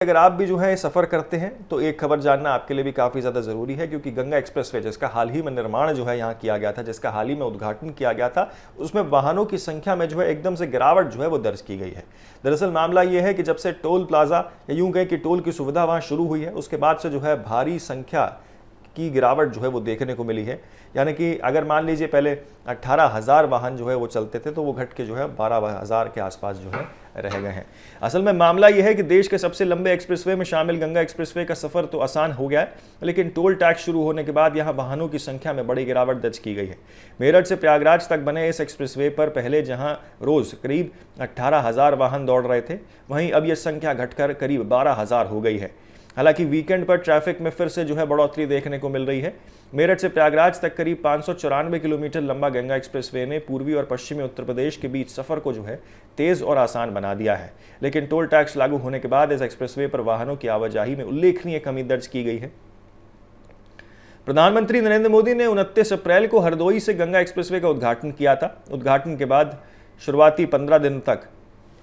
अगर आप भी जो है सफ़र करते हैं तो एक खबर जानना आपके लिए भी काफ़ी ज़्यादा ज़रूरी है, क्योंकि गंगा एक्सप्रेसवे जिसका हाल ही में निर्माण जो है यहाँ किया गया था, जिसका हाल ही में उद्घाटन किया गया था, उसमें वाहनों की संख्या में जो है एकदम से गिरावट जो है वो दर्ज की गई है। दरअसल मामला ये है कि जब से टोल प्लाजा या यूं कहें कि टोल की सुविधा वहाँ शुरू हुई है, उसके बाद से जो है भारी संख्या की गिरावट जो है वो देखने को मिली है। यानी कि अगर मान लीजिए पहले 18,000 वाहन जो है वो चलते थे, तो वो घट के जो है 12,000 के आसपास जो है रह गए हैं। असल में मामला यह है कि देश के सबसे लंबे एक्सप्रेसवे में शामिल गंगा एक्सप्रेसवे का सफर तो आसान हो गया है, लेकिन टोल टैक्स शुरू होने के बाद यहां वाहनों की संख्या में बड़ी गिरावट दर्ज की गई है। मेरठ से प्रयागराज तक बने इस एक्सप्रेसवे पर पहले जहां रोज करीब 18,000 वाहन दौड़ रहे थे, वहीं अब यह संख्या घटकर करीब 12,000 हो गई है। हालांकि वीकेंड पर ट्रैफिक में फिर से जो है बढ़ोतरी देखने को मिल रही है। मेरठ से प्रयागराज तक करीब 594 किलोमीटर लंबा गंगा एक्सप्रेसवे ने पूर्वी और पश्चिमी उत्तर प्रदेश के बीच सफर को जो है तेज और आसान बना दिया है। लेकिन टोल टैक्स लागू होने के बाद इस एक्सप्रेसवे पर वाहनों की आवाजाही में उल्लेखनीय कमी दर्ज की गई है। प्रधानमंत्री नरेंद्र मोदी ने 29 अप्रैल को हरदोई से गंगा एक्सप्रेसवे का उद्घाटन किया था। उद्घाटन के बाद शुरुआती 15 दिन तक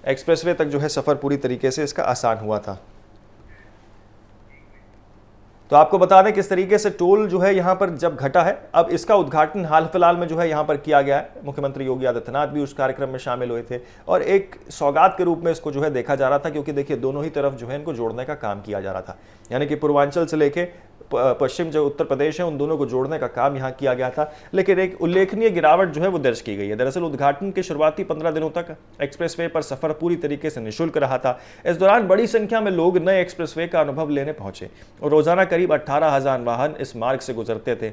एक्सप्रेसवे तक जो है सफर पूरी तरीके से इसका आसान हुआ था। तो आपको बता दें किस तरीके से टोल जो है यहाँ पर जब घटा है, अब इसका उद्घाटन हाल फिलहाल में जो है यहाँ पर किया गया है। मुख्यमंत्री योगी आदित्यनाथ भी उस कार्यक्रम में शामिल हुए थे और एक सौगात के रूप में इसको जो है देखा जा रहा था, क्योंकि देखिए दोनों ही तरफ जो है इनको जोड़ने का काम किया जा रहा था। यानी कि पूर्वांचल से लेके पश्चिम जो उत्तर प्रदेश है उन दोनों को जोड़ने का काम यहाँ किया गया था। लेकिन एक उल्लेखनीय गिरावट जो है वो दर्ज की गई है। दरअसल उद्घाटन के शुरुआती 15 दिनों तक एक्सप्रेसवे पर सफर पूरी तरीके से निःशुल्क रहा था। इस दौरान बड़ी संख्या में लोग नए एक्सप्रेसवे का अनुभव लेने पहुंचे और रोजाना करीब 18,000 वाहन इस मार्ग से गुजरते थे।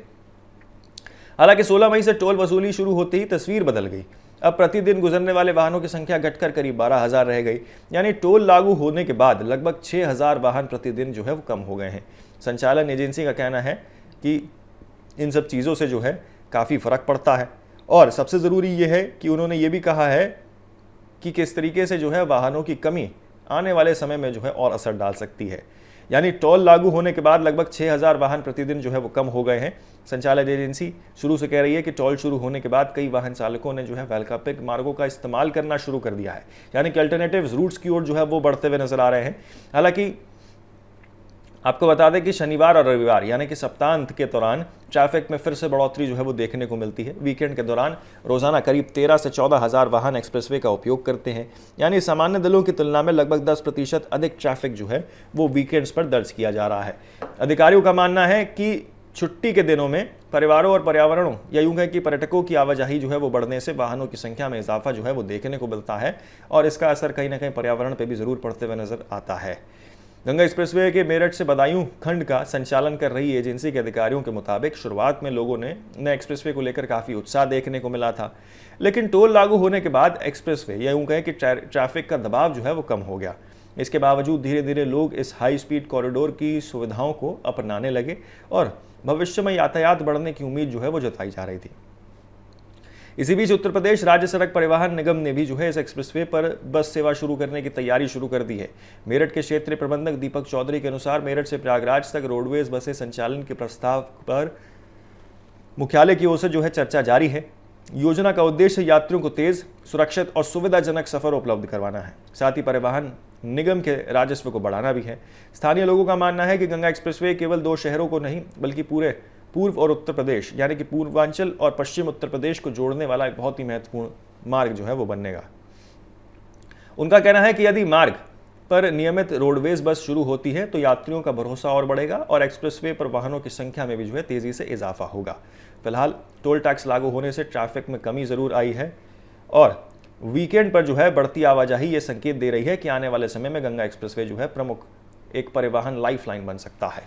हालांकि 16 मई से टोल वसूली शुरू होते ही तस्वीर बदल गई। अब प्रतिदिन गुजरने वाले वाहनों की संख्या घटकर करीब 12,000 रह गई। यानी टोल लागू होने के बाद लगभग 6,000 वाहन प्रतिदिन जो है वो कम हो गए हैं। संचालन एजेंसी का कहना है कि इन सब चीज़ों से जो है काफ़ी फ़र्क पड़ता है, और सबसे ज़रूरी ये है कि उन्होंने ये भी कहा है कि किस तरीके से जो है वाहनों की कमी आने वाले समय में जो है और असर डाल सकती है। यानी टोल लागू होने के बाद लगभग 6,000 वाहन प्रतिदिन जो है वो कम हो गए हैं। संचालन एजेंसी शुरू से कह रही है कि टोल शुरू होने के बाद कई वाहन चालकों ने जो है वैकल्पिक मार्गों का इस्तेमाल करना शुरू कर दिया है, यानी कि अल्टरनेटिव रूट्स की ओर जो है वो बढ़ते हुए नजर आ रहे हैं। हालांकि आपको बता दें कि शनिवार और रविवार यानी कि सप्ताहांत के दौरान ट्रैफिक में फिर से बढ़ोतरी जो है वो देखने को मिलती है। वीकेंड के दौरान रोजाना करीब 13 से 14,000 वाहन एक्सप्रेसवे का उपयोग करते हैं। यानी सामान्य दिनों की तुलना में लगभग 10% अधिक ट्रैफिक जो है वो वीकेंड्स पर दर्ज किया जा रहा है। अधिकारियों का मानना है कि छुट्टी के दिनों में परिवारों और पर्यावरणों या यूं कहें कि पर्यटकों की आवाजाही जो है वो बढ़ने से वाहनों की संख्या में इजाफा जो है वो देखने को मिलता है, और इसका असर कहीं ना कहीं पर्यावरण पर भी जरूर पड़ते हुए नजर आता है। गंगा एक्सप्रेसवे के मेरठ से बदायूं खंड का संचालन कर रही एजेंसी के अधिकारियों के मुताबिक शुरुआत में लोगों ने नए एक्सप्रेसवे को लेकर काफ़ी उत्साह देखने को मिला था, लेकिन टोल लागू होने के बाद एक्सप्रेसवे या यूं कहें कि ट्रैफिक का दबाव जो है वो कम हो गया। इसके बावजूद धीरे धीरे लोग इस हाई स्पीड कॉरिडोर की सुविधाओं को अपनाने लगे और भविष्य में यातायात बढ़ने की उम्मीद जो है वो जताई जा रही थी। इसी बीच उत्तर प्रदेश राज्य सड़क परिवहन निगम ने भी जो है इस एक्सप्रेसवे पर बस सेवा शुरू करने की तैयारी शुरू कर दी है। मेरठ के क्षेत्रीय प्रबंधक दीपक चौधरी के अनुसार मेरठ से प्रयागराज तक रोडवेज बसें संचालन के प्रस्ताव पर मुख्यालय की ओर से जो है चर्चा जारी है। योजना का उद्देश्य यात्रियों को तेज, सुरक्षित और सुविधाजनक सफर उपलब्ध करवाना है, साथ ही परिवहन निगम के राजस्व को बढ़ाना भी है। स्थानीय लोगों का मानना है कि गंगा एक्सप्रेसवे केवल 2 शहरों को नहीं बल्कि पूरे पूर्व और उत्तर प्रदेश यानी कि पूर्वांचल और पश्चिम उत्तर प्रदेश को जोड़ने वाला एक बहुत ही महत्वपूर्ण मार्ग जो है वो बनेगा। उनका कहना है कि यदि मार्ग पर नियमित रोडवेज बस शुरू होती है तो यात्रियों का भरोसा और बढ़ेगा और एक्सप्रेसवे पर वाहनों की संख्या में भी जो है तेजी से इजाफा होगा। फिलहाल टोल टैक्स लागू होने से ट्रैफिक में कमी जरूर आई है, और वीकेंड पर जो है बढ़ती आवाजाही ये संकेत दे रही है कि आने वाले समय में गंगा एक्सप्रेसवे जो है प्रमुख एक परिवहन लाइफलाइन बन सकता है।